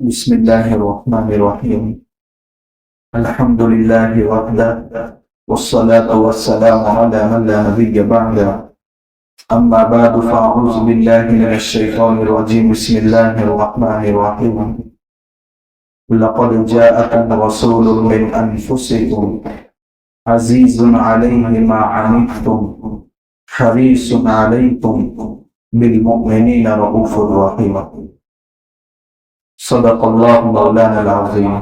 بسم الله الرحمن الرحيم. الحمد لله وحده والصلاة والسلام على من لا نبي بعده. أما بعد فأعوذ بالله من الشيطان الرجيم. بسم الله الرحمن الرحيم. لقد جاءكم رسول من أنفسكم عزيز عليه ما عنتم حريص عليكم بالمؤمنين رؤوف رحيم. صدق الله مولانا العظيم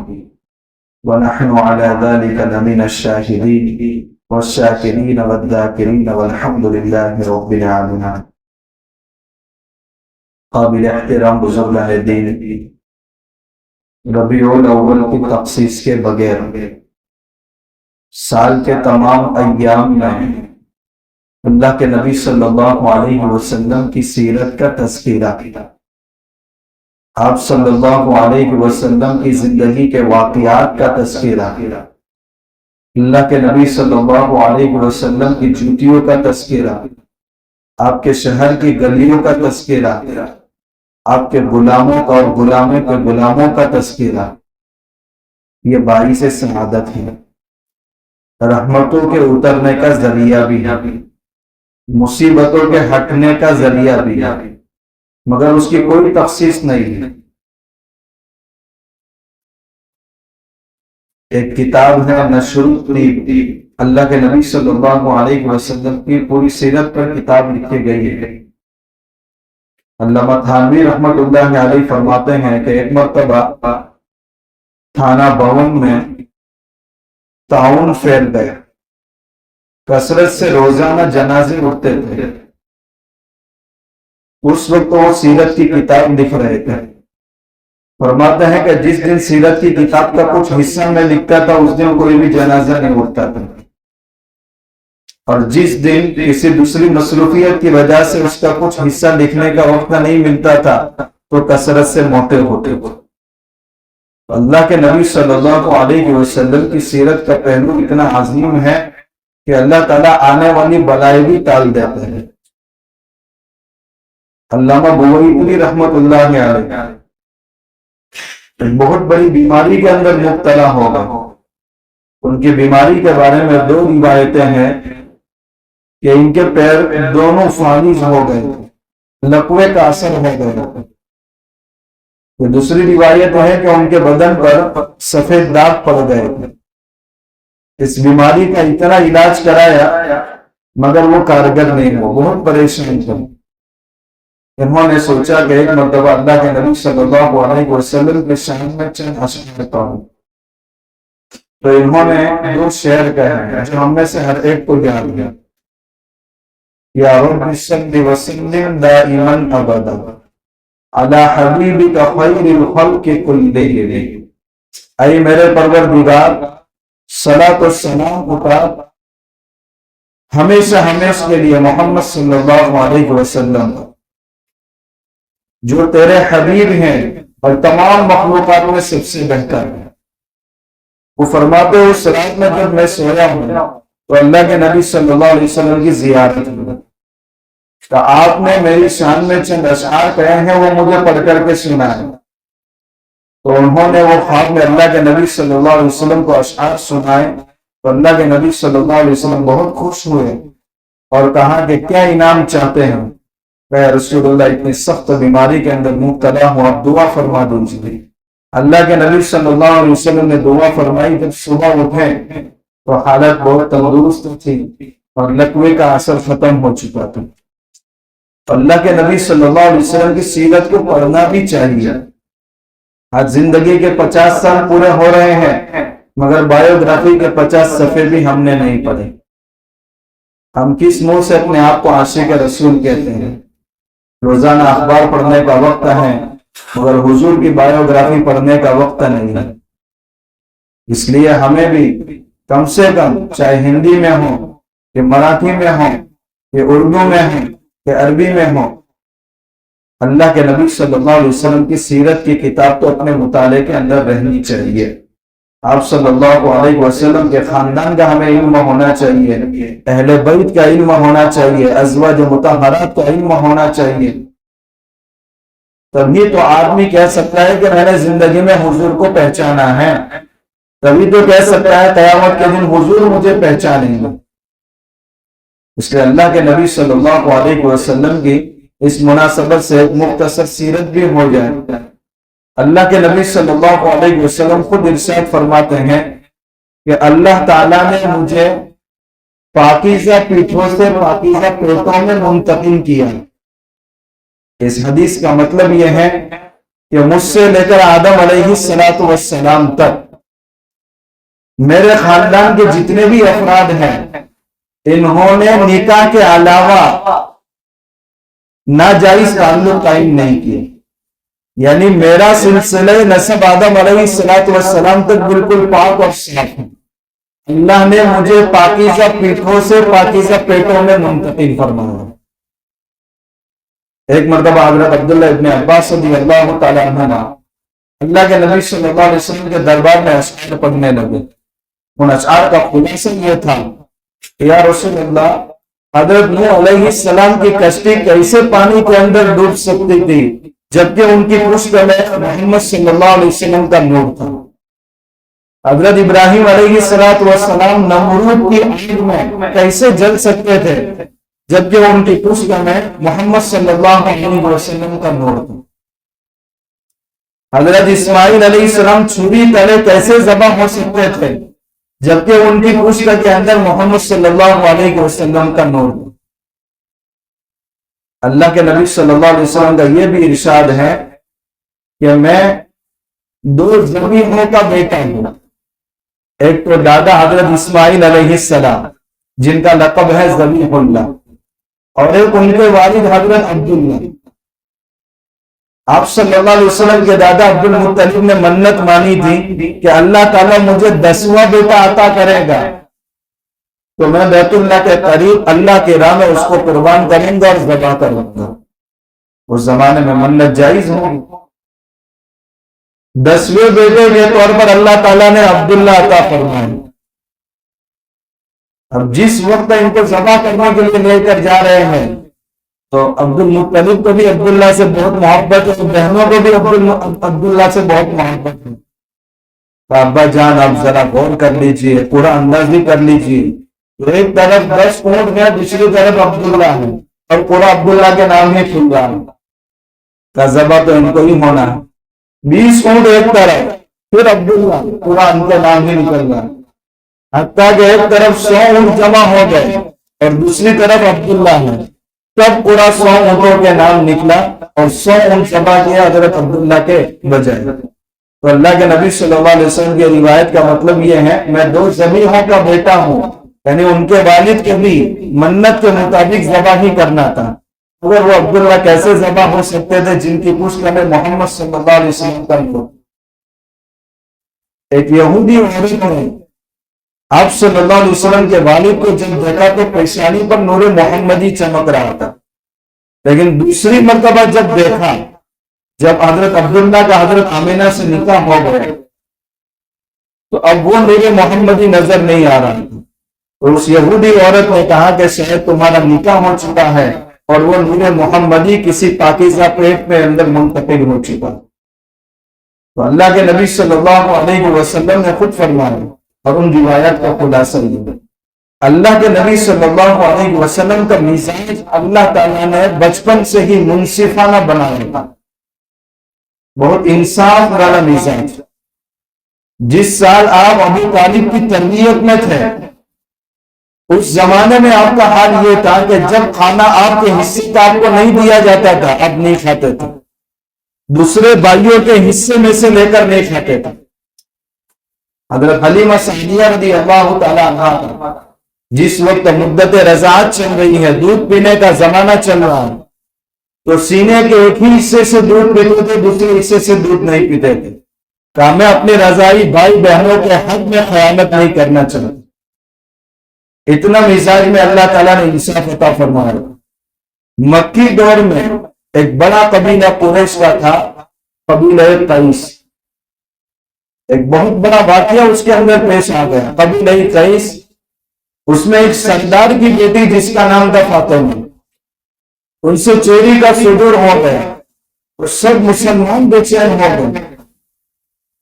ونحن على ذلك لمن الشاهدين والشاكرين والذاكرين والحمد لله رب العالمين. قابل احترام بزرگان دین، ربیع الاول کی تخصیص کے بغیر سال کے تمام ایام میں اللہ کے نبی صلی اللہ علیہ وسلم کی سیرت کا تذکرہ، آپ صلی اللہ علیہ وسلم کی زندگی کے واقعات کا تذکرہ، اللہ کے نبی صلی اللہ علیہ وسلم کی جوتیوں کا تذکرہ، آپ کے شہر کی گلیوں کا تذکرہ، آپ کے غلاموں کا اور غلاموں کا تذکرہ، یہ باعث سعادت ہے، رحمتوں کے اترنے کا ذریعہ بھی ہے، مصیبتوں کے ہٹنے کا ذریعہ بھی ہے، مگر اس کی کوئی تخصیص نہیں ہے۔ ایک کتاب ہے نشر الطیب، اللہ کے نبی صلی اللہ علیہ وسلم کی پوری سیرت پر کتاب لکھی گئی ہے۔ علامہ تھانوی رحمۃ اللہ علیہ فرماتے ہیں کہ ایک مرتبہ تھانہ بون میں طاعون پھیل گئے، کثرت سے روزانہ جنازے اٹھتے تھے۔ اس وقت وہ سیرت کی کتاب لکھ رہے تھے۔ فرماتے ہیں کہ جس دن سیرت کی کتاب کا کچھ حصہ میں لکھتا تھا اس دن کوئی بھی جنازہ نہیں اٹھتا تھا، اور جس دن کسی دوسری مصروفیت کی وجہ سے اس کا کچھ حصہ لکھنے کا وقت نہیں ملتا تھا تو کثرت سے موتے ہوتے تھے۔ اللہ کے نبی صلی اللہ علیہ وسلم کی سیرت کا پہلو اتنا عظیم ہے کہ اللہ تعالیٰ آنے والی بلائیں بھی ٹال دیتے ہیں۔ علامہ بویلی رحمۃ اللہ علیہ ایک بہت بڑی بیماری کے اندر مبتلا ہو گئے۔ ان کی بیماری کے بارے میں دو روایتیں ہیں کہ ان کے پیر دونوں فالج ہو گئے تھے، لقوے کا اثر ہو گیا۔ دوسری روایت ہے کہ ان کے بدن پر سفید داغ پڑ گئے تھے۔ اس بیماری کا اتنا علاج کرایا مگر وہ کارگر نہیں ہوا، بہت پریشان تھے۔ انہوں نے سوچا کہ ایک مرتبہ اللہ کے نبی صلی اللہ علیہ وسلم کے شان میں چند اشعار کرتا ہوں، تو انہوں نے دو شعر کہے ہیں جو ہم میں سے ہر ایک کو یاد ہے۔ یا رب صلی وسلم دائما ابدا علی حبیبک خیر الخلق کلہم، اے میرے پروردگار صلاۃ و سلام اتار ہمیشہ کے لیے محمد صلی اللہ علیہ وسلم جو تیرے حبیب ہیں اور تمام مخلوقات میں سب سے بہتر ہے۔ وہ فرماتے ہو اس رات میں جب میں سویا ہوں تو اللہ کے نبی صلی اللہ علیہ وسلم کی زیارت ہوئی، تو آپ نے میری شان میں چند اشعار کہے ہیں، وہ مجھے پڑھ کر کے سنائے۔ تو انہوں نے وہ خواب میں اللہ کے نبی صلی اللہ علیہ وسلم کو اشعار سنائے تو اللہ کے نبی صلی اللہ علیہ وسلم بہت خوش ہوئے اور کہا کہ کیا انعام چاہتے ہیں؟ کہ رسول اللہ اتنی سخت بیماری کے اندر مبتلا ہوں، آپ دعا فرما دیجیے۔ اللہ کے نبی صلی اللہ علیہ وسلم نے دعا فرمائی۔ جب صبح اٹھے تو حالت بہت تندرست تھی اور لقوے کا اثر ختم ہو چکا تھا۔ اللہ کے نبی صلی اللہ علیہ وسلم کی سیرت کو پڑھنا بھی چاہیے۔ آج زندگی کے 50 سال پورے ہو رہے ہیں مگر بایوگرافی کے 50 صفحے بھی ہم نے نہیں پڑھے۔ ہم کس منہ سے اپنے آپ کو عاشق رسول کہتے ہیں؟ روزانہ اخبار پڑھنے کا وقت ہے مگر حضور کی بایوگرافی پڑھنے کا وقت نہیں ہے۔ اس لیے ہمیں بھی کم سے کم چاہے ہندی میں ہو کہ مراٹھی میں ہو کہ اردو میں ہو کہ عربی میں ہو، اللہ کے نبی صلی اللہ علیہ وسلم کی سیرت کی کتاب تو اپنے مطالعے کے اندر رہنی چاہیے۔ آپ صلی اللہ علیہ وسلم کے خاندان کا ہمیں علم ہونا چاہیے، اہل بیت کا علم ہونا چاہیے، ازواج مطہرات کا علم ہونا چاہیے۔ تبھی تو آدمی کہہ سکتا ہے کہ میں نے زندگی میں حضور کو پہچانا ہے، تبھی تو کہہ سکتا ہے قیامت کے دن حضور مجھے پہچانیں گے۔ اس لیے اللہ کے نبی صلی اللہ علیہ وسلم کی اس مناسبت سے ایک مختصر سیرت بھی ہو جائے۔ اللہ کے نبی صلی اللہ علیہ وسلم خود ارشاد فرماتے ہیں کہ اللہ تعالیٰ نے مجھے پاکیزہ پیٹھوں سے پاکیزہ پیٹوں میں منتقل کیا۔ اس حدیث کا مطلب یہ ہے کہ مجھ سے لے کر آدم علیہ السلام تک میرے خاندان کے جتنے بھی افراد ہیں، انہوں نے نکاح کے علاوہ ناجائز تعلق قائم نہیں کیے، یعنی میرا سلسلہ نسب آدم علیہ السلام تک بالکل پاک اور صاف ہے۔ اللہ نے مجھے پاکیزہ پیٹھوں سے پاکیزہ پیٹوں میں منتقل فرمایا۔ ایک مرتبہ حضرت عبداللہ ابن عباس رضی اللہ تعالی عنہ اللہ کے نبی صلی اللہ علیہ وسلم کے دربار میں اشعار پڑھنے لگے۔ ان اشعار کا خلاصہ یہ تھا کہ یا رسول اللہ، حضرت نوح علیہ السلام کی کشتی کیسے پانی کے اندر ڈوب سکتی تھی جبکہ ان کی پشت میں محمد صلی اللہ علیہ وسلم کا نور تھا؟ حضرت ابراہیم علیہ السلام نمرود کی آگ میں کیسے جل سکتے تھے جبکہ ان کی پشت میں محمد صلی اللہ علیہ وسلم کا نور تھا؟ حضرت اسماعیل علیہ السلام چھری تلے کیسے ذبح ہو سکتے تھے جبکہ ان کی پشت کے اندر محمد صلی اللہ علیہ وسلم کا نور تھا؟ اللہ کے نبی صلی اللہ علیہ وسلم کا یہ بھی ارشاد ہے کہ میں دو ذبیحوں کا بیٹا ہوں، ایک تو دادا حضرت اسماعیل علیہ السلام جن کا لقب ہے ذبیح اللہ، اور ایک ان کے والد حضرت عبداللہ۔ آپ صلی اللہ علیہ وسلم کے دادا عبد المطلب نے منت مانی تھی کہ اللہ تعالیٰ مجھے 10واں بیٹا عطا کرے گا تو میں بیت اللہ کے قریب اللہ کے راہ میں اس کو قربان کروں گا اور ذبح کروں گا۔ اس زمانے میں منت جائز ہوگی۔ 10ویں بیٹے کے طور پر اللہ تعالیٰ نے عبداللہ عطا فرمایا۔ اب جس وقت ان کو ذبح کرنے کے لیے لے کر جا رہے ہیں تو عبد المطلب کو بھی عبداللہ سے بہت محبت ہے، بہنوں کو بھی عبداللہ سے بہت محبت ہے۔ تو ابا جان آپ ذرا غور کر لیجئے، پورا انداز بھی کر لیجئے، تو ایک طرف 10 اونٹ ہے، دوسری طرف عبداللہ ہے، اور پورا عبداللہ کے نام ہی کھل رہا ہے، کا ذبح تو ان کو ہی ہونا ہے۔ 20 اونٹ ایک طرف، پھر عبداللہ، پورا ان کے نام ہی نکل رہا ہے، حتیٰ کہ ایک طرف 100 اونٹ جمع ہو گئے اور دوسری طرف عبداللہ ہے، تب پورا 100 اونٹوں کے نام نکلا اور 100 اونٹ ذبح کیا حضرت عبداللہ کے بجائے۔ تو اللہ کے نبی صلی اللہ علیہ وسلم کی روایت کا مطلب یہ ہے میں 2 ذبیحوں کا بیٹا ہوں، یعنی ان کے والد کے بھی منت کے مطابق ذبح ہی کرنا تھا۔ اگر وہ عبداللہ کیسے ذبح ہو سکتے تھے جن کی پشت میں محمد صلی اللہ علیہ وسلم کا نور؟ ایک یہودی عورت نے آپ صلی اللہ علیہ وسلم کے والد کو جب دیکھا تو پیشانی پر نور محمدی چمک رہا تھا، لیکن دوسری مرتبہ جب دیکھا، جب حضرت عبداللہ کا حضرت آمینہ سے نکاح ہو گیا تو اب وہ نور محمدی نظر نہیں آ رہا تھا۔ تو اس یہودی عورت نے کہا کہ شاید تمہارا نکاح ہو چکا ہے اور وہ نور محمدی کسی پاکیزہ پیٹ میں اندر منتقل ہو چکا۔ تو اللہ کے نبی صلی اللہ علیہ وسلم نے خود فرمایا، اور ان روایات کا خلاصہ یہ ہے، اللہ کے نبی صلی اللہ علیہ وسلم کا مزاج اللہ تعالیٰ نے بچپن سے ہی منصفانہ بنایا تھا، بہت انصاف والا مزاج۔ جس سال آپ ابو طالب کی تربیت میں تھے اس زمانے میں آپ کا حال یہ تھا کہ جب کھانا آپ کے حصے کا آپ کو نہیں دیا جاتا تھا آپ نہیں کھاتے تھے، دوسرے بھائیوں کے حصے میں سے لے کر نہیں کھاتے تھے۔ حضرت حلیمہ سعدیہ رضی اللہ تعالی عنہا جس وقت مدت رضاعت چل رہی ہے، دودھ پینے کا زمانہ چل رہا ہے، تو سینے کے ایک ہی حصے سے دودھ پیتے تھے، دوسرے حصے سے دودھ نہیں پیتے تھے، کہ میں اپنے رضائی بھائی بہنوں کے حق میں خیانت نہیں کرنا چاہتا۔ اتنا مزاج میں اللہ تعالیٰ نے انصاف عطا فرمایا۔ مکی دور میں ایک بڑا قبیلہ قریش کا تھا، قبیلہ قیس۔ ایک بہت بڑا واقعہ اس کے اندر پیش آ گیا۔ قبیلہ قیس، اس میں ایک سردار کی بیٹی جس کا نام تھا فاطمہ، ان سے چوری کا صدور ہو گیا۔ تو سب مسلمان بے چین ہو گئے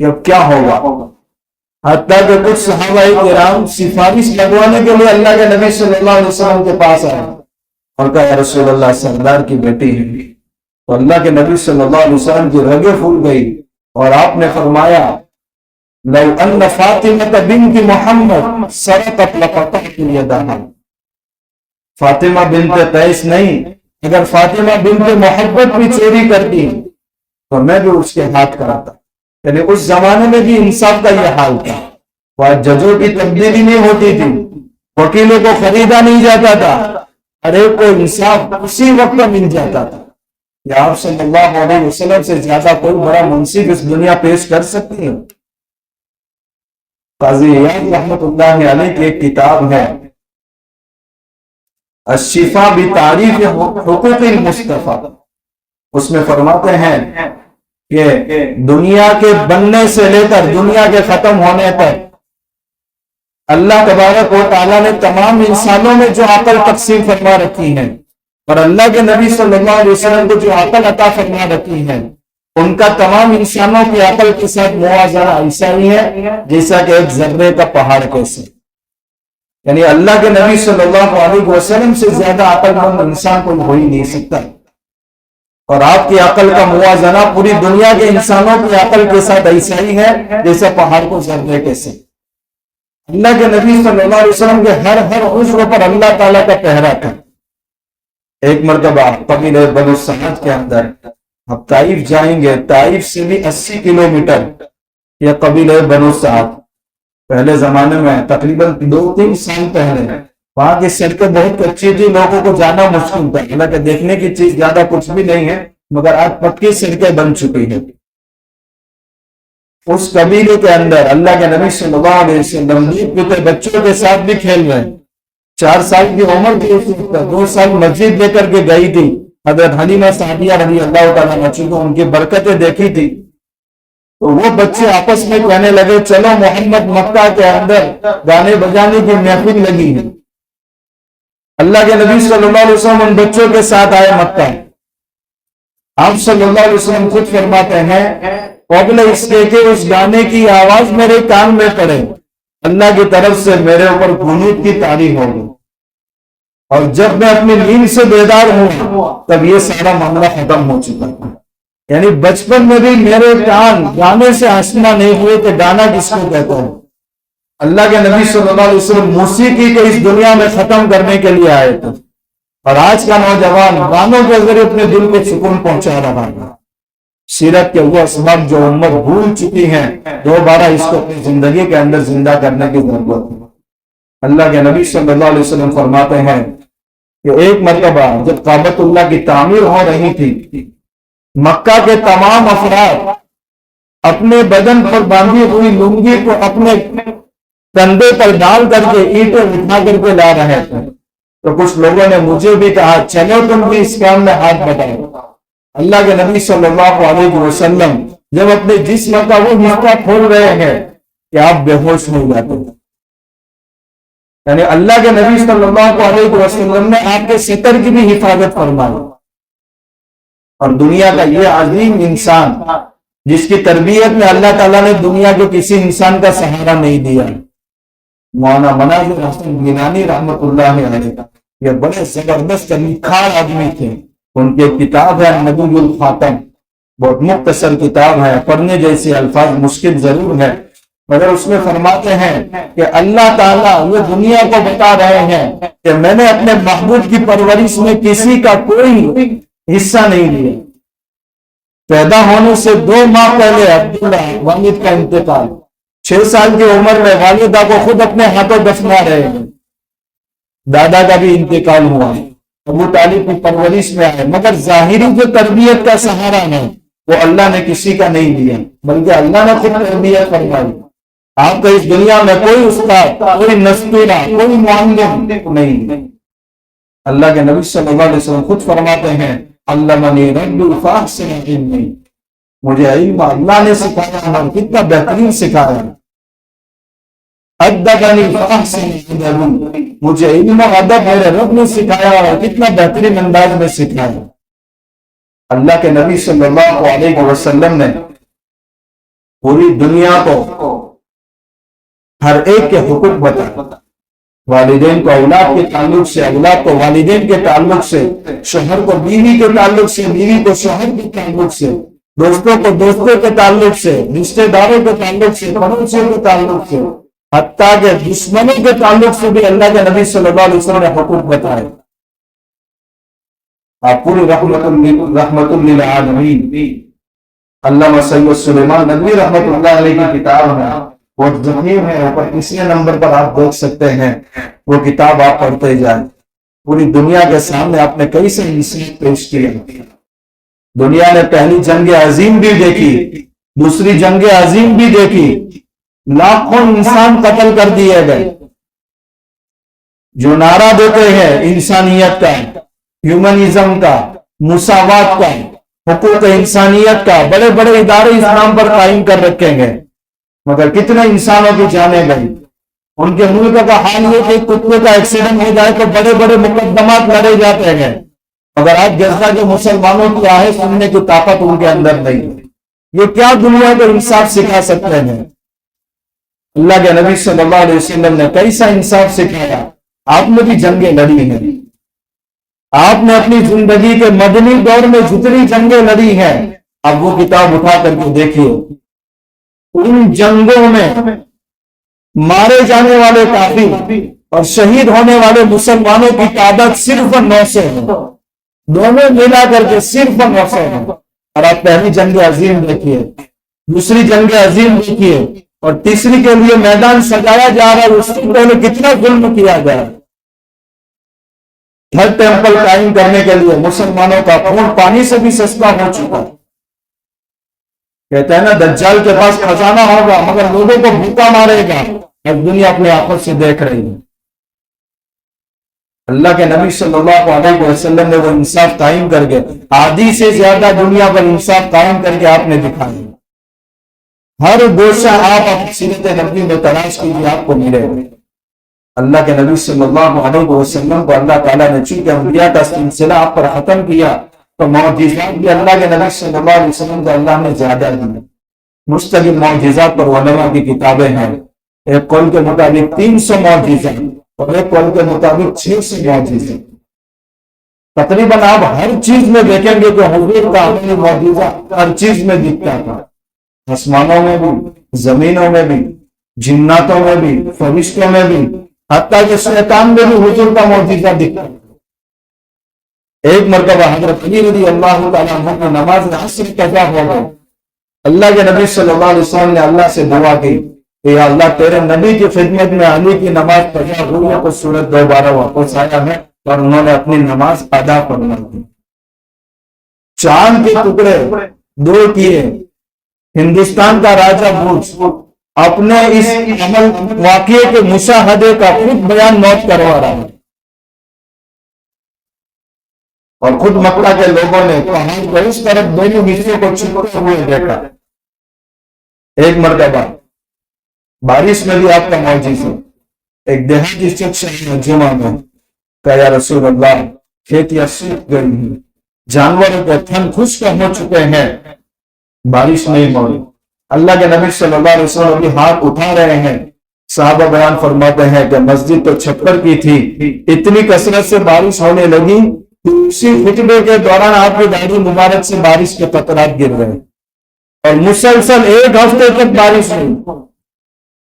کہ اب کیا ہوگا، حتیٰ کہ کچھ صحابہ کرام سفارش لگوانے کے لیے اللہ کے نبی صلی اللہ علیہ وسلم کے پاس آئے اور کہا یا رسول اللہ سردار کی بیٹی ہے۔ تو اللہ کے نبی صلی اللہ علیہ وسلم کی رگیں پھول گئی اور آپ نے فرمایا لو ان فاطمہ بنت محمد سرقت لقطعت یدہا، فاطمہ بنت قیس نہیں، اگر فاطمہ بنت محبت بھی چوری کرتی تو میں بھی اس کے ہاتھ کراتا۔ یعنی اس زمانے میں بھی انصاف کا یہ حال تھا، وہاں ججوں کی تبدیلی نہیں ہوتی تھی، وکیلوں کو خریدا نہیں جاتا تھا، ہر ایک کو انصاف اسی وقت مل جاتا تھا۔ یا آپ صلی اللہ علیہ وسلم سے زیادہ کوئی بڑا منصف اس دنیا پیش کر سکتی ہے؟ قاضی عیاض رحمۃ اللہ علیہ کی ایک کتاب ہے الشفاء بتعریف حقوق المصطفیٰ، اس میں فرماتے ہیں کہ دنیا کے بننے سے لے کر دنیا کے ختم ہونے تک اللہ تبارک و تعالیٰ نے تمام انسانوں میں جو عقل تقسیم فرما رکھی ہے اور اللہ کے نبی صلی اللہ علیہ وسلم کو جو عقل عطا فرما رکھی ہے، ان کا تمام انسانوں کی عقل کے ساتھ موازنہ ایسا ہی ہے جیسا کہ ایک ذرے کا پہاڑ کیسے، یعنی اللہ کے نبی صلی اللہ علیہ وسلم سے زیادہ عقل مند انسان کوئی ہو ہی نہیں سکتا، اور آپ کی عقل کا موازنہ پوری دنیا کے انسانوں کی عقل کے ساتھ ایسا ہی ہے جیسے پہاڑ کو ذرے کیسے۔ اللہ کے نبی صلی اللہ علیہ وسلم کے ہر عضو پر اللہ تعالیٰ کا پہرا تھا۔ ایک مرتبہ قبیلہ بنو سعد کے اندر اب طائف جائیں گے، طائف سے بھی 80 کلومیٹر یہ قبیلہ بنو سعد، پہلے زمانے میں تقریباً 2-3 سال پہلے وہاں کی سڑکیں بہت اچھی تھی، لوگوں کو جانا مشکل تھا، حالانکہ دیکھنے کی چیز زیادہ کچھ بھی نہیں ہے مگر آج پکی سڑکیں بن چکی ہیں۔ اس قبیلے کے اندر اللہ کے نبی صلی اللہ علیہ وسلم بچوں کے ساتھ بھی کھیل رہے ہیں، 4 سال کی عمر تھی، 2 سال مسجد لے کر کے گئی تھی، حضرت حلیمہ سعدیہ رضی اللہ تعالیٰ عنہ کو ان کی برکتیں دیکھی تھی، تو وہ بچے آپس میں کہنے لگے چلو محمد مکہ کے اندر گانے بجانے کی محفل لگی ہے۔ اللہ کے نبی صلی اللہ علیہ وسلم ان بچوں کے ساتھ آئے مکہ۔ آپ صلی اللہ علیہ وسلم خود فرماتے ہیں قبل اس کے کہ اس گانے کی آواز میرے کان میں پڑے اللہ کی طرف سے میرے اوپر قنوت کی طاری ہوگی، اور جب میں اپنی نیند سے بیدار ہوں تب یہ سارا معاملہ ختم ہو چکا ہے۔ یعنی بچپن میں بھی میرے کان گانے سے آشنا نہیں ہوئے کہ گانا کس کو کہتا ہے۔ اللہ کے نبی صلی اللہ علیہ وسلم موسیقی کو اس دنیا میں ختم کرنے کے لیے آئے تھے، اور آج کا نوجوان گانوں کے ذریعے اپنے دل کو سکون پہنچا رہا ہے۔ سیرت کے وہ اسباب جو امت بھول چکی ہیں، دوبارہ اس کو اپنی زندگی کے اندر زندہ کرنے کی ضرورت ہے۔ اللہ کے نبی صلی اللہ علیہ وسلم فرماتے ہیں کہ ایک مرتبہ جب کعبۃ اللہ کی تعمیر ہو رہی تھی، مکہ کے تمام افراد اپنے بدن پر باندھی ہوئی لنگی کو اپنے کندھے پر ڈال کر کے اینٹیں اٹھا کر کے لا رہے تھے، تو کچھ لوگوں نے مجھے بھی کہا چلو تم بھی اس کام میں ہاتھ بٹاؤ۔ اللہ کے نبی صلی اللہ علیہ وسلم جب اپنے جسم کا وہ حصہ کھول رہے ہیں کہ آپ بے ہوش ہو جاتے ہیں، یعنی اللہ کے نبی صلی اللہ علیہ وسلم نے آپ کے ستر کی بھی حفاظت فرمائی، اور دنیا کا یہ عظیم انسان جس کی تربیت میں اللہ تعالیٰ نے دنیا کے کسی انسان کا سہارا نہیں دیا، مولانا مناظر حسن گیلانی رحمۃ اللہ علیہ، یہ بڑے زبردست نکھار آدمی تھے۔ ان کی کتاب ہے نبی الخاتم، بہت مختصر کتاب ہے، پڑھنے جیسے الفاظ مشکل ضرور ہے، مگر اس میں فرماتے ہیں کہ اللہ تعالیٰ یہ دنیا کو بتا رہے ہیں کہ میں نے اپنے محبوب کی پرورش میں کسی کا کوئی حصہ نہیں لیا۔ پیدا ہونے سے 2 ماہ پہلے عبداللہ والد کا انتقال، 6 سال کی عمر میں والدہ کو خود اپنے ہاتھوں دفنا رہے ہیں، دادا کا بھی انتقال ہوا، ابو طالب کی پرورش میں آئے، مگر ظاہری جو تربیت کا سہارا ہے وہ اللہ نے کسی کا نہیں دیا، بلکہ اللہ نے خود تربیت فرمائی۔ آپ کا اس دنیا میں کوئی استاد، کوئی نستورہ، کوئی معلم نہیں۔ اللہ کے نبی صلی اللہ علیہ وسلم خود فرماتے ہیں علمنی ربی فاحسن علمی، مجھے علم اللہ نے سکھایا ہے، کتنا بہترین سکھایا ہے۔ ادبنی فاحسن ادبی، مجھے علم و ادب میرے رب نے سکھایا اور کتنا بہترین انداز میں سکھایا۔ اللہ کے نبی صلی اللہ علیہ وسلم نے پوری دنیا کو ہر ایک کے حقوق بتائے، والدین کو اولاد کے تعلق سے، اولاد کو والدین کے تعلق سے، شوہر کو بیوی کے تعلق سے، بیوی کو شوہر کے تعلق سے، دوستوں کو دوستوں کے تعلق سے، رشتہ داروں کے تعلق سے، پڑوسیوں کے تعلق سے، حتیٰ کہ دشمنوں کے تعلق سے بھی اللہ کے نبی صلی اللہ علیہ وسلم نے حقوق بتائے۔ آپ پوری رحمت للعالمین علامہ سید سلیمان ندوی رحمۃ اللہ علیہ کی کتاب ہے، وہ ضخیم ہے، اوپر تیسرے نمبر پر آپ دیکھ سکتے ہیں، وہ کتاب آپ پڑھتے جائیں۔ پوری دنیا کے سامنے آپ نے کئی سے نصیحت پیش کی۔ دنیا نے پہلی جنگ عظیم بھی دیکھی، دوسری جنگ عظیم بھی دیکھی، لاکھوں انسان قتل کر دیے گئے۔ جو نعرہ دیتے ہیں انسانیت کا، ہیومنزم کا، مساوات کا، حقوق انسانیت کا، بڑے بڑے ادارے اسلام پر قائم کر رکھیں گے، مگر کتنے انسانوں کی جانیں گئی۔ ان کے ملک کا حال یہ کہ کتے کا ایکسیڈنٹ ہو جائے تو بڑے بڑے مقدمات لڑے جاتے ہیں، مگر آج غزہ کے مسلمانوں کی آہیں سننے کی طاقت ان کے اندر نہیں۔ یہ کیا دنیا کو انصاف سکھا سکتے ہیں؟ اللہ کے نبی صلی اللہ علیہ وسلم نے کیسا انصاف سکھایا۔ آپ نے بھی جنگیں لڑی ہیں، آپ نے اپنی زندگی کے مدنی دور میں جتنی جنگیں لڑی ہیں، اب وہ کتاب اٹھا کر کے دیکھیے، ان جنگوں میں مارے جانے والے کافر اور شہید ہونے والے مسلمانوں کی تعداد صرف 900 ہے، دونوں ملا کر کے صرف 900 ہے۔ اور آپ پہلی جنگ عظیم دیکھیے، دوسری جنگ عظیم دیکھیے، اور تیسری کے لیے میدان سجایا جا رہا ہے، اس سے پہلے کتنا ظلم کیا گیا۔ ہر ٹیمپل قائم کرنے کے لیے مسلمانوں کا خون پانی سے بھی سستا ہو چکا ہے۔ کہتے ہیں نا دجال کے پاس خزانہ ہوگا مگر لوگوں کو بھوکا مارے گا، اور دنیا اپنے آنکھوں سے دیکھ رہی ہے۔ اللہ کے نبی صلی اللہ علیہ وسلم نے وہ انصاف قائم کر کے آدھی سے زیادہ دنیا پر انصاف قائم کر کے آپ نے دکھایا۔ ہر گوشہ آپ سیرت نبوی میں تلاش کیجیے، آپ کو ملے گا۔ اللہ کے نبی صلی اللہ علیہ وسلم کو اللہ تعالیٰ نے چونکہ انبیاء کا سلسلہ آپ پر ختم کیا تو معجزات بھی اللہ کے نبی صلی اللہ علیہ وسلم کو اللہ نے زیادہ دی۔ مستقل معجزات پر علماء کی کتابیں ہیں، ایک قول کے مطابق 300 معجزات اور ایک قول کے مطابق 600 معجزات۔ تقریباً آپ ہر چیز میں دیکھیں گے کہ حضور کا عملی معجزہ ہر چیز میں دکھتا تھا، آسمانوں میں بھی، زمینوں میں بھی، جناتوں میں بھی، فرشتوں میں بھی، حتیٰ کہ شیطان میں بھی حضور کا معجزہ دکھتا ہے۔ ایک مرتبہ حضرت علی رضی اللہ تعالیٰ عنہ کی نماز عصر قضا ہو گئی۔ اللہ کے نبی صلی اللہ علیہ وسلم نے اللہ سے دعا کی کہ یا اللہ تیرے نبی کی خدمت میں علی کی نماز قضا ہوئی ہے تو سورج دوبارہ واپس آیا ہے، اور انہوں نے اپنی نماز ادا فرما دی۔ چاند کے ٹکڑے 2 کیے، ہندوستان کا راجہ بوش اپنے اس عمل واقعے کے مشاہدے کا خود بیان نوٹ کروا رہا ہے، اور خود مکہ کے لوگوں نے پہاڑ کو اس طرف دونوں حصوں کو چھپتے ہوئے دیکھا۔ ایک مرتبہ بارش میں بھی آپ کا معجزہ، ایک دیہاتی شخص جمعہ میں کہا یا رسول اللہ کھیتیاں سوکھ گئی ہیں، جانوروں کے تھن خشک ہو چکے ہیں، بارش نہیں موجود۔ اللہ کے نبی صلی اللہ علیہ وسلم ابھی ہاتھ اٹھا رہے ہیں، صحابہ بیان فرماتے ہیں کہ مسجد تو چھپر کی تھی، اتنی کثرت سے بارش ہونے لگی کہ اسی خطبے کے دوران آپ کی داڑھی مبارک سے بارش کے قطرات گر رہے، اور مسلسل 1 ہفتے تک بارش ہوئی۔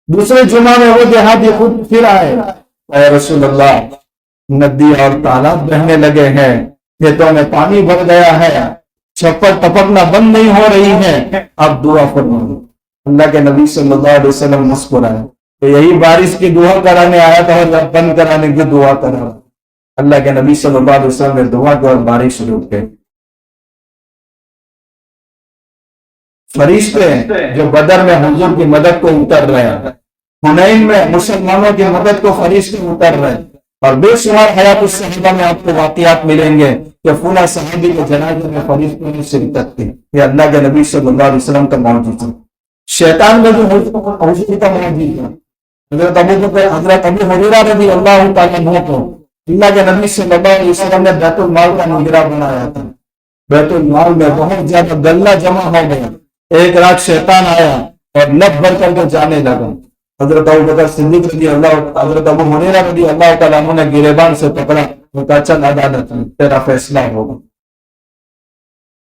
دوسرے جمعہ میں وہ دیہاتی خود پھر آئے، اے رسول اللہ ندی اور تالاب بہنے لگے ہیں، کھیتوں میں پانی بھر گیا ہے، چھپر ٹپکنا بند نہیں ہو رہی ہے، اب دعا فرمائیں۔ اللہ کے نبی صلی اللہ علیہ وسلم مسکرائے کہ یہی بارش کی دعا کرانے آیا تھا اور بند کرانے کی دعا کرا۔ اللہ کے نبی صلی اللہ علیہ وسلم نے دعا کی اور بارش رک گئی۔ فرشتے جو بدر میں حضور کی مدد کو اتر رہے ہیں، حنین میں مسلمانوں کی مدد کو فرشتے اتر رہے ہیں، اور بے شمار حیات الصحابہ میں آپ کو واقعات ملیں گے کہ فلاں صحابی کے جنازے میں فرشتوں نے شرکت کی۔ یہ اللہ کے نبی صلی اللہ علیہ وسلم کا معجزہ۔ شیطان میں جو حضور کا معجزہ، حضرت ابو ہریرہ رضی اللہ تعالیٰ عنہ کو اللہ کے نبی صلی اللہ علیہ وسلم نے بیت المال کا نگراں بنایا تھا۔ بیت المال میں بہت زیادہ غلہ جمع ہو گیا. ایک رات شیطان آیا اور لپ بھر کر کے جانے لگا. حضرت ابوبکر صدیق رضی اللہ، حضرت ابو ہریرہ رضی اللہ تعالیٰ عنہ نے گریبان سے پکڑا اور کہا چل عدالت میں تیرا فیصلہ ہوگا.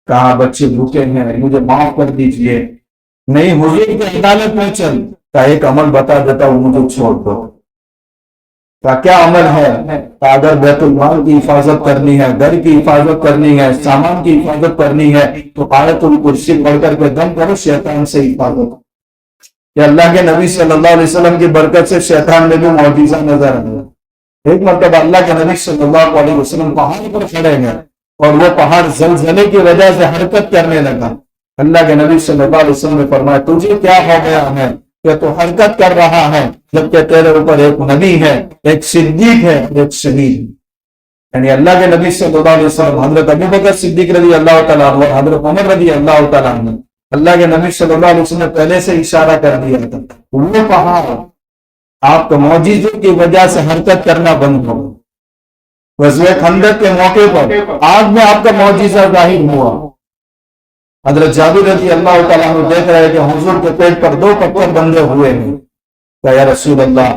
کہا بچے بھوکے ہیں مجھے معاف کر دیجئے. نہیں حضور کی عدالت میں چل. کہا ایک عمل بتا دیتا ہوں مجھے چھوڑ دو. کہا کیا عمل ہے؟ کہا اگر بیت المال کی حفاظت کرنی ہے، گھر کی حفاظت کرنی ہے، سامان کی حفاظت کرنی ہے تو آیت الکرسی پڑھ کر کے دم کرو، شیطان سے حفاظت. کہ اللہ کے نبی صلی اللہ علیہ وسلم کی برکت سے شیطان میں بھی معجزہ نظر آیا. ایک مرتبہ اللہ کے نبی صلی اللہ علیہ وسلم پہاڑ پر کھڑے ہیں اور وہ پہاڑ زلزلے کی وجہ سے حرکت کرنے لگا. اللہ کے نبی صلی اللہ علیہ وسلم نے فرمایا تجھے کیا ہو گیا ہے کہ تو حرکت کر رہا ہے جبکہ تیرے اوپر ایک نبی ہے، ایک صدیق ہے، ایک شہید. یعنی اللہ کے نبی صلی اللہ علیہ وسلم، حضرت ابوبکر صدیق رضی اللہ تعالیٰ عنہ، حضرت عمر رضی اللہ تعالیٰ عنہ، اللہ کے نبی صلی اللہ علیہ وسلم نے پہلے سے اشارہ کر دیا تھا وہ پہاڑ آپ کے معجزوں کی وجہ سے حرکت کرنا بند ہو. غزوہ خندق کے موقع پر آگ میں آپ کا معجزہ ظاہر ہوا. حضرت جابر رضی اللہ تعالیٰ عنہ دیکھ رہے کہ حضور کے پیٹ پر 2 پتھر بندھے ہوئے ہیں. کہ یا رسول اللہ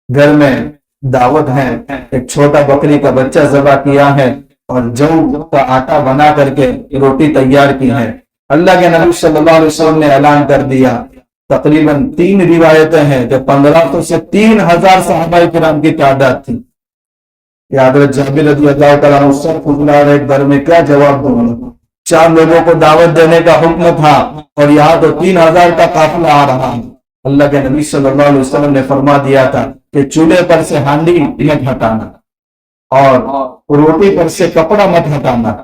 گھر میں دعوت ہے، ایک چھوٹا بکری کا بچہ ذبح کیا ہے اور جو کا آٹا بنا کر کے روٹی تیار کی ہے. اللہ کے نبی صلی اللہ علیہ وسلم نے اعلان کر دیا. تقریباً 3 روایتیں ہیں کہ 1500 سے 3000 صحابہ کرام کی تعداد تھی. کہ حضرت جابر رضی اللہ تعالیٰ عنہ سر کھجلا رہے گھر میں کیا جواب دوں گا. 4 لوگوں کو دعوت دینے کا حکم تھا اور یہاں تو 3000 کا قافلہ آ رہا ہے. اللہ کے نبی صلی اللہ علیہ وسلم نے فرما دیا تھا کہ چولہے پر سے ہانڈی مت ہٹانا اور روٹی پر سے کپڑا مت ہٹانا.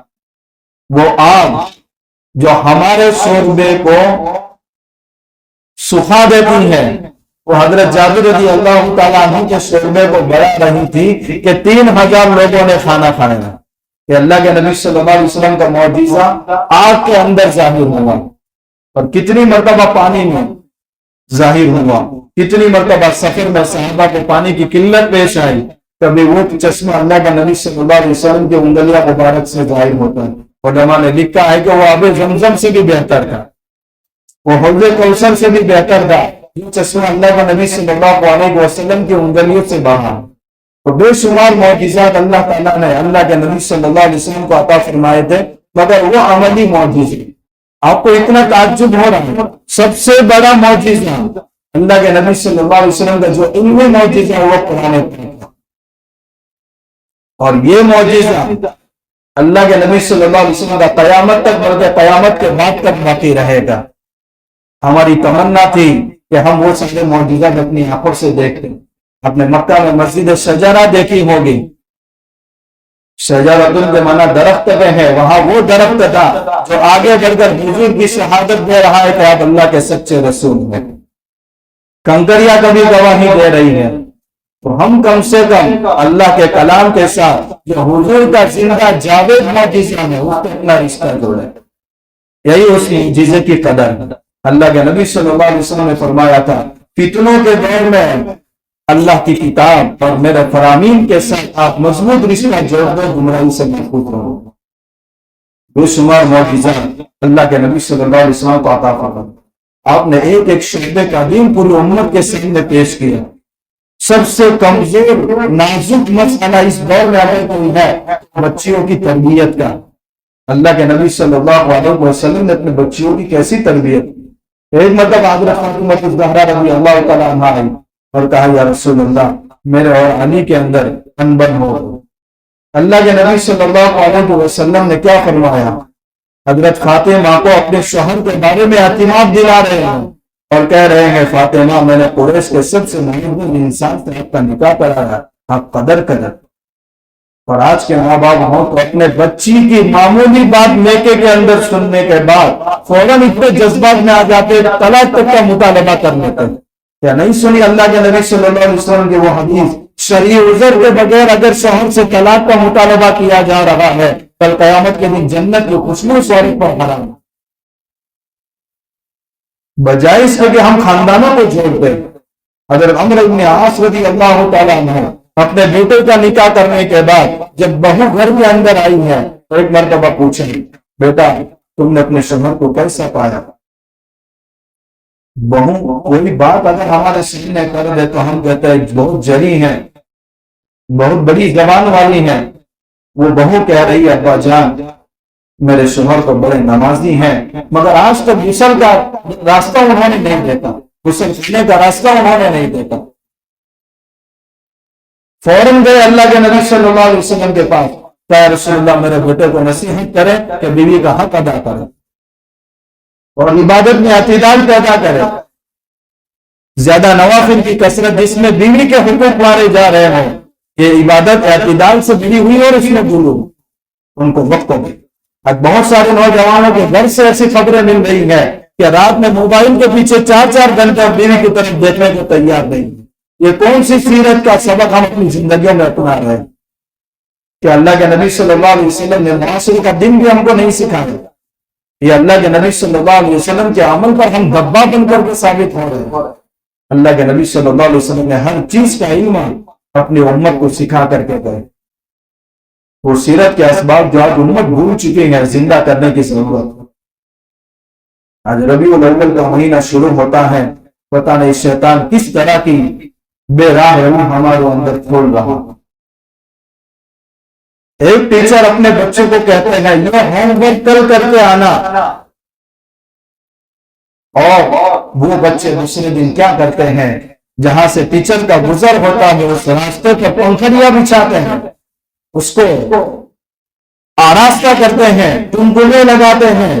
وہ آگ جو ہمارے شوربے کو سکھا دیتی ہے وہ حضرت جابر رضی اللہ تعالیٰ عنہ کے شوربے کو بڑھا رہی تھی کہ 3000 لوگوں نے کھانا کھایا. کہ اللہ کے نبی صلی اللہ علیہ وسلم کا معجزہ آگ کے اندر ظاہر ہوا. اور کتنی مرتبہ پانی میں ظاہر ہوا، کتنی مرتبہ سفر میں صحابہ کو پانی کی قلت پیش آئی. کبھی وہ چشمہ اللہ کے نبی صلی اللہ علیہ وسلم کے انگلیاں مبارک سے ظاہر ہوتا ہے. علماء نے لکھا ہے کہ وہ آب زمزم سے بھی بہتر تھا، وہ حوض کوثر سے بھی بہتر تھا. یہ چشمہ اللہ کے نبی صلی اللہ علیہ وسلم کی انگلیوں سے بہا. تو بے شمار معجزات اللہ تعالیٰ نے اللہ کے نبی صلی اللہ علیہ وسلم کو عطا فرمائے تھے، مگر وہ عملی معجزے. آپ کو اتنا تعجب ہو رہا ہے، سب سے بڑا معجزہ اللہ کے نبی صلی اللہ علیہ وسلم کا جو علمی معجزہ ہے وہ قرآن پاک تھا. اور یہ معجزہ اللہ کے نبی صلی اللہ علیہ وسلم کا قیامت تک بلکہ قیامت کے بعد تک باقی رہے گا. ہماری تمنا تھی کہ ہم وہ سارے معجزات اپنی آنکھوں سے دیکھتے. اپنے مکہ میں مسجد شجرہ دیکھی ہوگی، شجرۃ کے معنی درخت پہ ہے، وہاں وہ درخت تھا جو آگے بڑھ کر حضور کی شہادت دے رہا ہے کہ آپ اللہ کے سچے رسول ہیں. کنکریاں کبھی گواہی دے رہی ہے. تو ہم کم سے کم اللہ کے کلام کے ساتھ جو حضور کا زندہ جاوید معجزہ ہے اس سے اپنا رشتہ جوڑے. یہی اس معجزے کی قدر ہے. اللہ کے نبی صلی اللہ علیہ وسلم نے فرمایا تھا فتنوں کے دور میں اللہ کی کتاب اور میرے فرامین کے ساتھ آپ مضبوط رشتہ جوڑ دو، گمراہی سے محفوظ رہو. بے شمار معجزات اللہ کے نبی صلی اللہ علیہ وسلم کو عطا فرمایا. آپ نے ایک ایک شعبے کا دین پوری امت کے سامنے پیش کیا. سب سے کمزور نازک مسئلہ اس دور میں اگر کوئی ہے بچیوں کی تربیت کا. اللہ کے نبی صلی اللہ علیہ وسلم نے اپنے بچیوں کی کیسی تربیت کی. ایک مرتبہ حضرت فاطمہ الزہرا رضی اللہ تعالیٰ عنہا آئی اور کہا یا رسول اللہ میرے اور علی کے اندر انبن ہو. اللہ کے نبی صلی اللہ علیہ وسلم نے کیا فرمایا؟ حضرت فاطمہ کو اپنے شوہر کے بارے میں اعتماد دلا رہے ہیں اور کہہ رہے ہیں فاطمہ میں نے قریش کے سب سے معزز انسان سے آپ کا نکاح کرایا، آپ قدر کریں. اور آج کے ماں باپ ہوں تو اپنے بچی کی معمولی بات میکے کے اندر سننے کے بعد فوراً اتنے جذبات میں آ جاتے طلاق تک کا مطالبہ کر لیتے. کیا نہیں سنی اللہ کے نبی صلی اللہ علیہ وسلم کی وہ حدیث شرعی عذر کے بغیر اگر شوہر سے طلاق کا مطالبہ کیا جا رہا ہے کل قیامت کے دن جنت کی خوشبو شوہر پر حرام. بجائے اس کے ہم خاندانوں کو جوڑ دیں. حضرت عمرو بن عاص رضی اللہ تعالیٰ عنہ اپنے بیٹے کا نکاح کرنے کے بعد جب بہو گھر کے اندر آئی ہے تو ایک مرتبہ پوچھیں بیٹا تم نے اپنے شوہر کو کیسا پایا؟ بہو کوئی بات اگر ہمارے سامنے کر دے تو ہم کہتے ہیں بہت جری ہیں، بہت بڑی زبان والی ہیں۔ وہ بہو کہہ رہی ہے ابا جان میرے شوہر تو بڑے نمازی ہیں، مگر آج تک غسل کا راستہ انہوں نے نہیں دیتا، غسل کرنے کا راستہ انہوں نے نہیں دیتا۔ فوراً گئے اللہ کے نبی صلی اللہ علیہ وسلم کے پاس، کہ رسول اللہ میرے بیٹے کو نصیحت کرے کہ بیوی کا حق ادا کرے اور عبادت میں اعتدال پیدا کرے۔ زیادہ نوافل کی کثرت جس میں بیوی کے حقوق مارے جا رہے ہیں، یہ عبادت اعتدال سے بھری ہوئی اور اس میں بھولو ان کو وقت دے۔ اب بہت سارے نوجوانوں کے گھر سے ایسی خبریں مل رہی ہیں کہ رات میں موبائل کے پیچھے 4 گھنٹے بیوی کی طرف دیکھنے کو تیار نہیں۔ یہ کون سی سیرت کا سبق ہم اپنی زندگیوں میں اپنا رہے ہیں کہ اللہ کے نبی صلی اللہ علیہ وسلم نے معاشرے کا دن بھی ہم کو نہیں سکھایا۔ یہ اللہ کے نبی صلی اللہ علیہ وسلم کے عمل پر ہم دبا بن کر کے ثابت ہو رہے ہیں۔ اللہ کے نبی صلی اللہ علیہ وسلم نے ہر چیز کا علم اپنی امت کو سکھا کر کے گئے۔ وہ سیرت کے اسباب جو آج امت بھول چکی ہیں زندہ کرنے کی ضرورت ہے۔ آج ربیع الاول کا مہینہ شروع ہوتا ہے، پتہ نہیں شیطان کس طرح کی بے راہ روح ہمارے اندر کھول رہا۔ ایک ٹیچر اپنے بچوں کو کہتے ہیں یہ ہوم ورک کل کر کے آنا، اور وہ بچے دوسرے دن کیا کرتے ہیں، جہاں سے ٹیچر کا گزر ہوتا ہے اس راستے پر پنکھڑیاں بچھاتے ہیں، اس کو آراستہ کرتے ہیں، ٹمٹمے لگاتے ہیں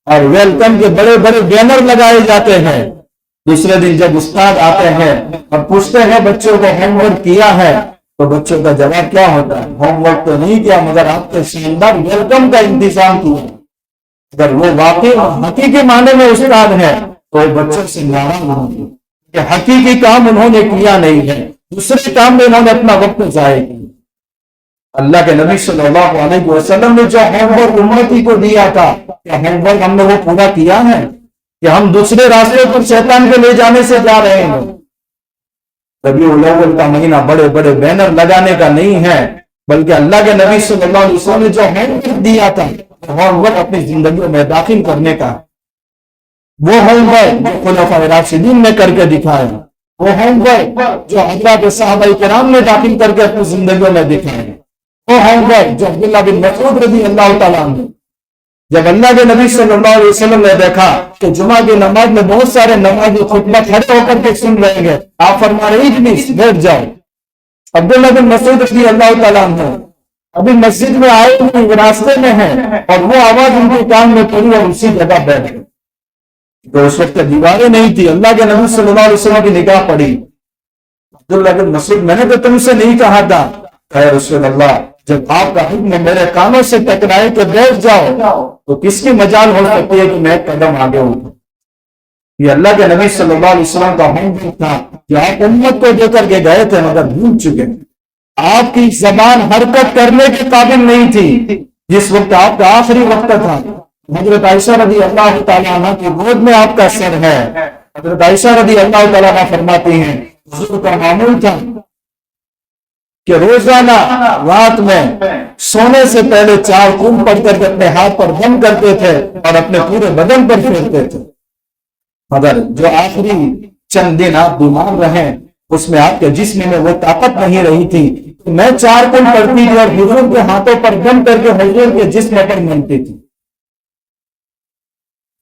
اور ویلکم کے بڑے بڑے بینر لگائے جاتے ہیں۔ دوسرے دن جب استاد آتے ہیں اور پوچھتے ہیں بچوں کو ہوم ورک کیا ہے تو بچوں کا جواب کیا ہوتا ہے، ہوم ورک تو نہیں کیا مگر آپ کے شاندار ویلکم کا انتظام کیا۔ اگر وہ واقعی حقیقی معنی میں استاد ہے تو بچوں سے ناراض ہوں گے کہ حقیقی کام انہوں نے کیا نہیں ہے، دوسرے کام میں انہوں نے اپنا وقت ضائع کیا۔ اللہ کے نبی صلی اللہ علیہ وسلم نے جو ہوم ورک امتی کو دیا تھا، کیا ہوم ورک ہم نے وہ پورا کیا ہے کہ ہم دوسرے راستے پر شیطان کو لے جانے سے جا رہے ہیں؟ ربیع الاول کا مہینہ بڑے بڑے بینر لگانے کا نہیں ہے، بلکہ اللہ کے نبی صلی اللہ علیہ وسلم نے جو ہوم ورک دیا تھا ہوم ورک اپنی زندگیوں میں داخل کرنے کا، وہ ہوم ورک جو خلفاء راشدین نے کر کے دکھایا، وہ ہوم ورک جو حضرات صحابہ کرام نے داخل کر کے اپنی زندگیوں میں دکھایا، وہ ہوم ورک جو عبداللہ بن مسعود رضی اللہ تعالیٰ عنہ جب اللہ کے نبی صلی اللہ علیہ وسلم نے دیکھا کہ جمعہ کی نماز میں بہت سارے نمازی خطبہ کھڑے ہو کر کے سن رہے ہیں، آپ فرما رہے اجلس بیٹھ جاؤ۔ عبداللہ بن مسعود رضی اللہ تعالیٰ عنہ ابھی مسجد میں آئے ہوئے راستے میں ہیں اور وہ آواز ان کے کان میں پڑی اور اسی جگہ بیٹھ گئے۔ تو اس وقت دیواریں نہیں تھی، اللہ کے نبی صلی اللہ علیہ وسلم کی نگاہ پڑی۔ عبداللہ بن مسعود میں نے تو تم سے نہیں کہا تھا، اے رسول اللہ جب آپ کا حکم میرے کانوں سے ٹکرائے کہ بیٹھ جاؤ تو کس کی مجال ہو سکتی ہے کہ میں ایک قدم آگے ہوں؟ یہ اللہ کے نبی صلی اللہ علیہ وسلم کا حکم تھا کہ آپ امت کو دے کر کے گئے تھے مگر بھول چکے۔ آپ کی زبان حرکت کرنے کے قابل نہیں تھی۔ جس وقت آپ کا آخری وقت تھا، حضرت عائشہ رضی اللہ تعالیٰ عنہ کی گود میں آپ کا سر ہے۔ حضرت عائشہ رضی اللہ تعالیٰ عنہ فرماتی ہیں حضور کا معمول تھا کہ روزانہ رات میں سونے سے پہلے 4 قم پڑھ کر کے اپنے ہاتھ پر دم کرتے تھے اور اپنے پورے بدن پر پھیرتے تھے، مگر جو آخری چند دن آپ بیمار رہے اس میں آپ کے جسم میں وہ طاقت نہیں رہی تھی، میں 4 قم پڑھتی تھی اور حضور کے ہاتھوں پر دم کر کے حضور کے جسم پر منتی تھی۔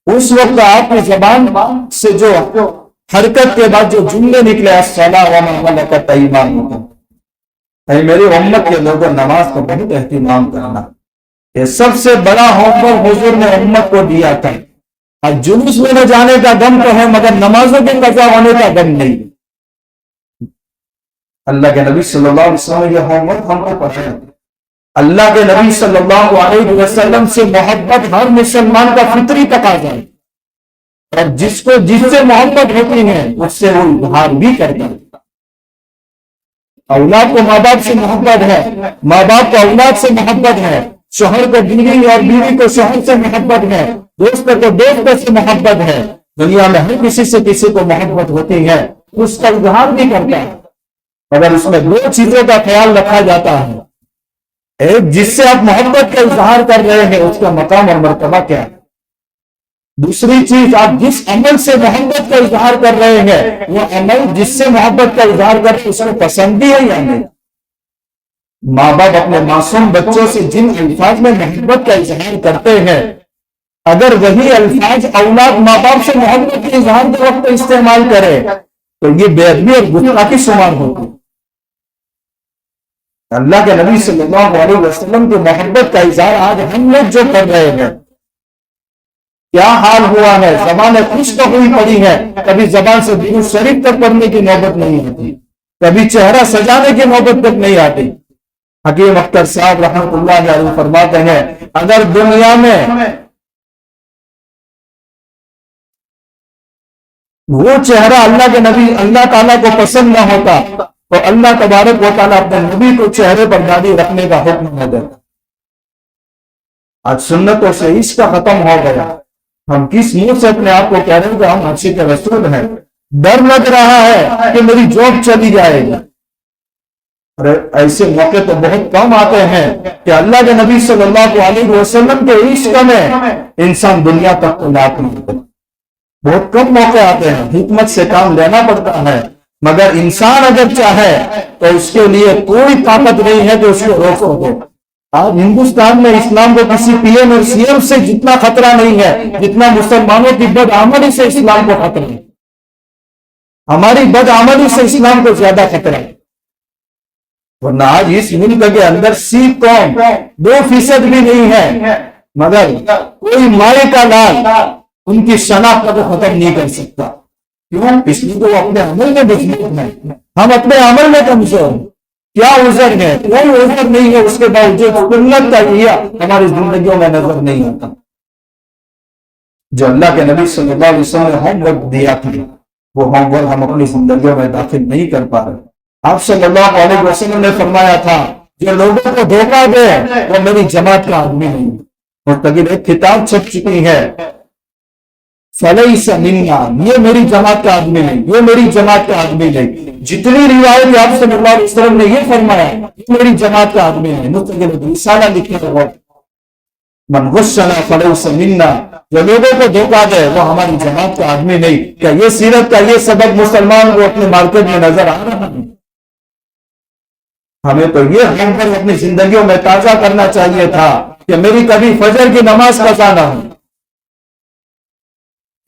اس وقت آپ کی زبان سے جو حرکت کے بعد جو جملے نکلے الصلاۃ وما ملکت ایمانکم، اے میری امت کے لوگوں نماز کا بہت اہتمام کرنا، یہ سب سے بڑا ہوم ورک حضور نے امت کو دیا تھا۔ اور جلوس میں نہ جانے کا غم تو ہے مگر نمازوں کے قضا ہونے کا غم نہیں۔ اللہ کے نبی صلی اللہ علیہ وسلم یہ ہوم ورک ہم کو پڑھا ہے۔ اللہ کے نبی صلی اللہ علیہ وسلم سے محبت ہر مسلمان کا فطری تقاضا ہے، اور جس سے محبت ہوتی ہے اس سے وہ اظہار بھی کرتا ہے۔ اولاد کو ماں باپ سے محبت ہے، ماں باپ کو اولاد سے محبت ہے، شوہر کو بیوی اور بیوی کو شوہر سے محبت ہے، دوست کو دوست سے محبت ہے۔ دنیا میں ہر کسی سے کسی کو محبت ہوتی ہے، اس کا اظہار بھی کرتا ہے، مگر اس میں 2 چیزوں کا خیال رکھا جاتا ہے۔ ایک جس سے آپ محبت کا اظہار کر رہے ہیں اس کا مقام اور مرتبہ کیا ہے، دوسری چیز آپ جس عمل سے محبت کا اظہار کر رہے ہیں وہ عمل جس سے محبت کا اظہار کر اس کو پسند بھی ہے یا نہیں۔ ماں باپ اپنے معصوم بچوں سے جن الفاظ میں محبت کا اظہار کرتے ہیں اگر وہی الفاظ اولاد ماں باپ سے محبت کے اظہار کے وقت استعمال کرے تو یہ بے ادبی اور گستاخی شمار ہوتی۔ اللہ کے نبی صلی اللہ علیہ وسلم کی محبت کا اظہار آج ہم لوگ جو کر رہے ہیں کیا حال ہوا ہے، زبانیں خوش تو ہوئی پڑی ہے، کبھی زبان سے درود شریف تک پڑھنے کی نوبت نہیں ہوتی، کبھی چہرہ سجانے کی نوبت تک نہیں آتی۔ حکیم اختر صاحب رحمۃ اللہ علیہ فرماتے ہیں اگر دنیا میں وہ چہرہ اللہ کے نبی اللہ تعالیٰ کو پسند نہ ہوتا تو اللہ تبارک و تعالیٰ اپنے نبی کو چہرے پر داڑھی رکھنے کا حکم نہ دیتا۔ آج سنتوں سے عشق ختم ہو گیا، ہم کس منہ سے اپنے آپ کو کہہ رہے ہیں کہ ہم عاشق رسول ہیں، ڈر لگ رہا ہے کہ میری جاب چلی جائے گی۔ اور ایسے موقع تو بہت کم آتے ہیں کہ اللہ کے نبی صلی اللہ علیہ وسلم کے عشق میں انسان دنیا تک کو لاتے ہیں، بہت کم موقع آتے ہیں، حکمت سے کام لینا پڑتا ہے، مگر انسان اگر چاہے تو اس کے لیے کوئی طاقت نہیں ہے کہ اس کو روک سکے۔ آج ہندوستان میں اسلام کو کسی پی ایم اور سی ایم سے جتنا خطرہ نہیں ہے جتنا مسلمانوں کی بدعملی سے اسلام کو خطرہ ہے، ہماری بدعملی سے اسلام کو زیادہ خطرہ ہے۔ ورنہ آج اس ملک کے اندر سکھ قوم 2% بھی نہیں ہے، مگر کوئی مائے کا لال ان کی شناخت کو ختم نہیں کر سکتا۔ کیوں؟ اس لیے تو وہ اپنے عمل میں مضبوط ہیں، ہم اپنے عمل میں کمزور ہیں۔ کیا عذر ہے؟ کوئی عذر نہیں ہے، اس کے باوجود سنت کا یہ ہماری زندگیوں میں نظر نہیں آتا۔ جو اللہ کے نبی صلی اللہ علیہ وسلم نے ہوم ورک دیا تھا وہ ہوم ورک ہم اپنی زندگیوں میں داخل نہیں کر پا رہے۔ آپ صلی اللہ علیہ وسلم نے فرمایا تھا جو لوگوں کو دھوکہ دے وہ میری جماعت کا آدمی نہیں۔ مرتگل ایک کتاب چھپ چکی ہے فلیس منا، یہ میری جماعت کا آدمی نہیں، یہ میری جماعت کا آدمی نہیں۔ جتنی روایت آپ صلی اللہ علیہ وسلم نے یہ فرمایا یہ میری جماعت کا آدمی نہیں۔ مستقل رسالہ لکھنے کا وقت من غشنا فلیس منا، جو لوگوں کو دھوکہ دے وہ ہماری جماعت کا آدمی نہیں۔ کیا یہ سیرت کا یہ سبق مسلمان کو اپنے مارکیٹ میں نظر آ رہا ہے؟ ہمیں تو یہ ہم پر اپنی زندگیوں میں تازہ کرنا چاہیے تھا کہ میری کبھی فجر کی نماز قضا نہ ہو۔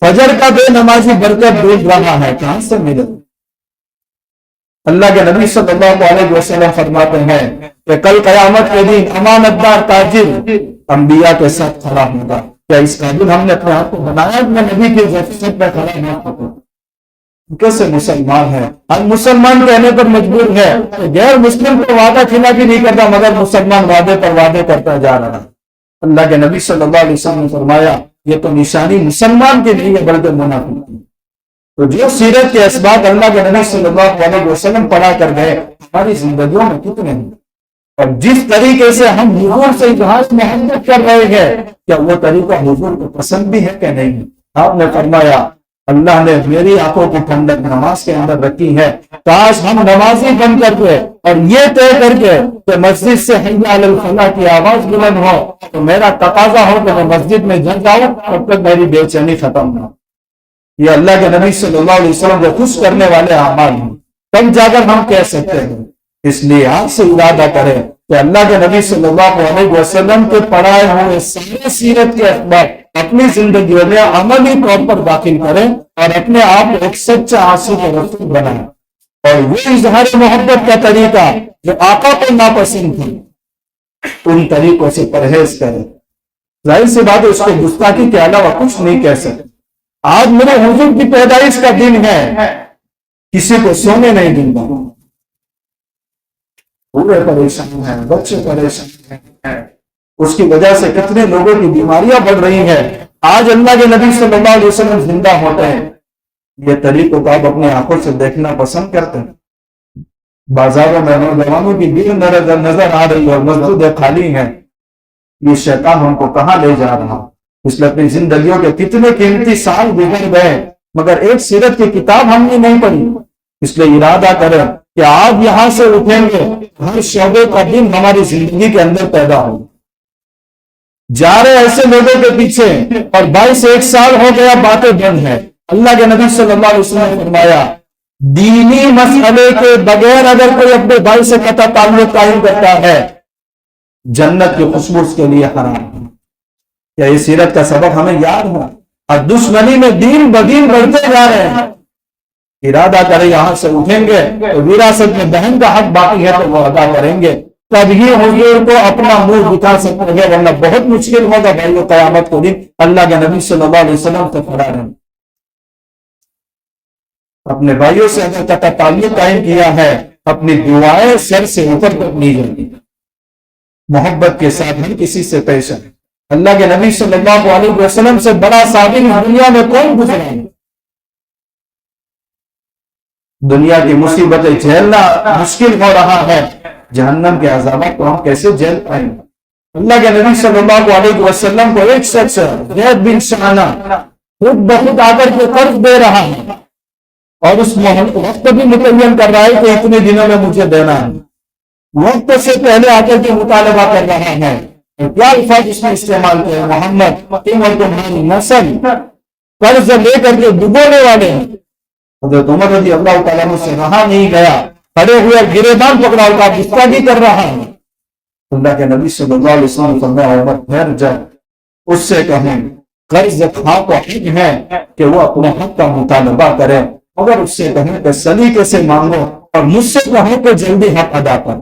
فجر کا بے نمازی برکت ڈوب رہا ہے، کہاں سے ملے؟ اللہ کے نبی صلی اللہ علیہ وسلم فرماتے ہیں کہ کل قیامت کے دن امانت دار تاجر انبیاء کے ساتھ کھڑا ہوگا۔ کیا اس قابل ہم نے اپنے آپ کو بنایا کہ نبی کے سب پہ کھڑا نہ ہو؟ کیسے مسلمان ہے؟ ہم مسلمان کہنے پر مجبور ہے، غیر مسلم کو وعدہ خلافی نہیں کرتا مگر مسلمان وعدے پر وعدے کرتا جا رہا ہے۔ اللہ کے نبی صلی اللہ علیہ وسلم نے فرمایا یہ تو نشانی مسلمان کے لیے بلکہ منافق کی۔ تو جو سیرت کے اسباب اللہ کے نبی صلی اللہ علیہ وسلم پڑھا کر گئے ہماری زندگیوں میں کتنے ہیں، اور جس طریقے سے ہم حضور سے اظہار محبت کر رہے ہیں کیا وہ طریقہ حضور کو پسند بھی ہے کہ نہیں؟ آپ نے فرمایا اللہ نے میری آنکھوں کی ٹھنڈک نماز کے اندر رکھی ہے، کاش ہم نمازی بن کر کے اور یہ طے کر کے کہ مسجد سے حی علی الفلاح کی آواز بلند ہو تو میرا تقاضا ہو کہ میں مسجد میں جا جاؤں تب تک میری بے چینی ختم ہو۔ یہ اللہ کے نبی صلی اللہ علیہ وسلم کو خوش کرنے والے اعمال ہیں، تب جا کر ہم کہہ سکتے ہیں۔ اس لیے آپ سے ارادہ کریں کہ اللہ کے نبی صلی اللہ علیہ وسلم کے پڑھائے ہوئے سارے سیرت کے اسباب اپنی زندگیوں میں عملی طور پر داخل کریں اور اپنے آپ کو ایک سچا عاشق رسول بنائیں، اور وہ اظہار محبت کا طریقہ جو آقا کو ناپسند تھی ان طریقوں سے پرہیز کریں۔ ظاہر سی بات ہے اس کو گستاخی کے علاوہ کچھ نہیں کہہ سکتے۔ آج میرے حضور کی پیدائش کا دن ہے، کسی کو سونے نہیں دوں گا، پورے پریشان ہیں، بچے پریشان ہیں، اس کی وجہ سے کتنے لوگوں کی بیماریاں بڑھ رہی ہیں۔ آج اللہ کے نبی صلی اللہ علیہ وسلم زندہ ہوتے ہیں، یہ طریقوں کو آپ اپنی آنکھوں سے دیکھنا پسند کرتے ہیں؟ بازاروں میں نوجوانوں کی بھیڑ نظر آ رہی ہے اور مسجدیں خالی ہیں، یہ شیطان ہم کو کہاں لے جا رہا؟ اس لیے اپنی زندگیوں کے کتنے قیمتی سال گزر گئے مگر ایک سیرت کی کتاب ہم نے نہیں پڑھی۔ اس لیے ارادہ کریں کہ آپ یہاں سے اٹھیں گے ہر شعبے کا دن ہماری زندگی کے اندر پیدا ہوگا. جا رہے ایسے لوگوں کے پیچھے اور 22 سال ہو گیا باتیں بند ہیں. اللہ کے نبی صلی اللہ علیہ وسلم نے فرمایا دینی مسئلے کے بغیر اگر کوئی اپنے بھائی سے قطع تعلق قائم کرتا ہے جنت کی خوشبو اس کے لیے حرام ہے. کیا یہ سیرت کا سبق ہمیں یاد ہے؟ اور دشمنی میں دین بدین بڑھتے جا رہے ہیں. ارادہ کرے یہاں سے اٹھیں گے تو وراثت میں بہن کا حق باقی ہے تو وہ ادا کریں گے, تب ہی حضور کو اپنا منہ دکھا سکتے ہیں, ورنہ بہت مشکل ہوگا بھائی قیامت کو دن اللہ کے نبی صلی اللہ علیہ وسلم سے کھڑا رہے. اپنے بھائیوں سے اگر قطع تعلق قائم کیا ہے اپنی دعائیں سر سے اوپر تک لی جائیں, محبت کے ساتھ ہر کسی سے پیش آئے. اللہ کے نبی صلی اللہ علیہ وسلم سے بڑا صابر دنیا میں کون گزرا ہے؟ دنیا کی مصیبتیں جھیلنا مشکل ہو رہا ہے, جہنم کے عذابات کو ہم کیسے جھیل پائیں گے؟ اللہ کے نبی صلی اللہ علیہ وسلم کو ایک شخص زید بن شانہ خود بخود آ کر کے قرض دے رہا ہے اور اس وقت بھی متعین کر رہا ہے کہ اتنے دنوں میں مجھے دینا ہے. وقت سے پہلے آ کر کے مطالبہ کر رہا ہے. کیا الفاظ اس نے استعمال کیا؟ محمد تم اور تمہاری نسل قرض لے کر کے ڈبونے والے ہیں. حضرت عمر رضی اللہ تعالیٰ عنہ سے رہا نہیں گیا, کھڑے ہوئے گریبان پکڑا کا گستاخی کر رہا ہے. اللہ کے نبی صلی اللہ علیہ وسلم نے فرمایا عمر ٹھہر جا, اس سے کہیں قرض خواہ کو حق ہے کہ وہ اپنے حق کا مطالبہ کرے, مگر اس سے کہیں کہ سلیقے سے مانگو اور مجھ سے کہیں کہ جلدی حق ادا کر.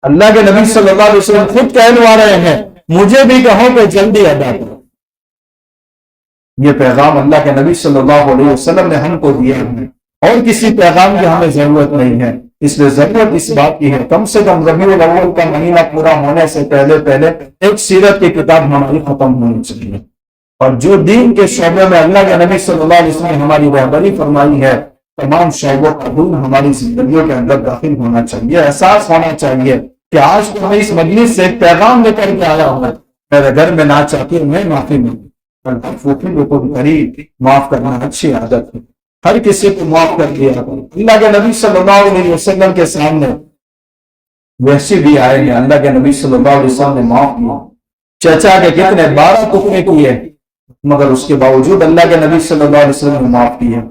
اللہ کے نبی صلی اللہ علیہ وسلم خود کہلوا رہے ہیں مجھے بھی کہو کہ جلدی ادا کرو. یہ پیغام اللہ کے نبی صلی اللہ علیہ وسلم نے ہم کو دیا ہے اور کسی پیغام کی ہمیں ضرورت نہیں ہے. اس لیے ضرورت اس بات کی ہے کم سے کم ربیع الاول کا مہینہ پورا ہونے سے پہلے ایک سیرت کی کتاب ہماری ختم ہونی چاہیے. اور جو دین کے شعبے میں اللہ کے نبی صلی اللہ علیہ وسلم نے ہماری رہبری فرمائی ہے تمام شعبوں کا دین ہماری زندگیوں کے اندر داخل ہونا چاہیے. احساس ہونا چاہیے کہ آج تو میں اس مجلس سے ایک پیغام لے کر کے آیا ہوں, میرے گھر میں نہ چاہتی میں معافی مانگوں. معاف کرنا اچھی عادت ہے, ہر کسی کو معاف کر دیا. اللہ کے نبی صلی اللہ علیہ وسلم کے سامنے ویسے بھی آئے ہیں, اللہ کے نبی صلی اللہ علیہ وسلم نے معاف کیا. چچا کے کتنے 12 ٹکڑے کیے مگر اس کے باوجود اللہ کے نبی صلی اللہ علیہ وسلم نے معاف کیا.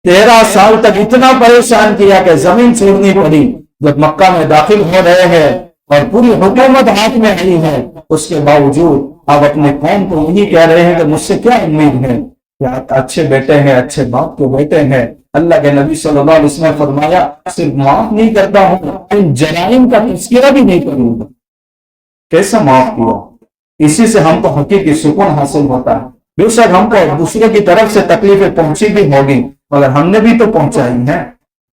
13 سال تک اتنا پریشان کیا کہ زمین چھوڑنی پڑی. جب مکہ میں داخل ہو رہے ہیں اور پوری حکومت ہاتھ میں آئی ہے اس کے باوجود آپ اپنے قوم کو یہی کہہ رہے ہیں کہ مجھ سے کیا امید ہے کہ آپ اچھے بیٹے ہیں, اچھے باپ کے بیٹے ہیں. اللہ کے نبی صلی اللہ علیہ وسلم نے فرمایا صرف معاف نہیں کرتا ہوں ان جرائم کا تذکرہ بھی نہیں کروں گا. کیسا معاف کیا؟ اسی سے ہم کو حقیقی سکون حاصل ہوتا ہے. بے شک ہم کو دوسرے کی طرف سے تکلیفیں پہنچی بھی ہوگی مگر ہم نے بھی تو پہنچائی ہیں,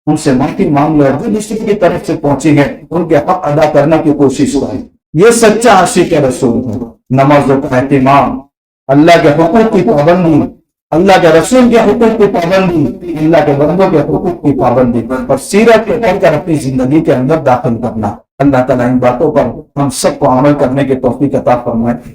ان سے معافی مانگ لو. جو دوسرے کی طرف سے پہنچی ہے ان کے حق ادا کرنے کی کوشش کریں. یہ سچا عاشق رسول ہے. نمازوں کا اہتمام, اللہ کے حقوق کی پابندی, اللہ کے رسول کے حقوق کی پابندی, اللہ کے بندوں کے حقوق کی پابندی اور سیرت کو پڑھ کر اپنی زندگی کے اندر داخل کرنا. اللہ تعالیٰ ان باتوں پر ہم سب کو عمل کرنے کے توفیق عطا فرمائے.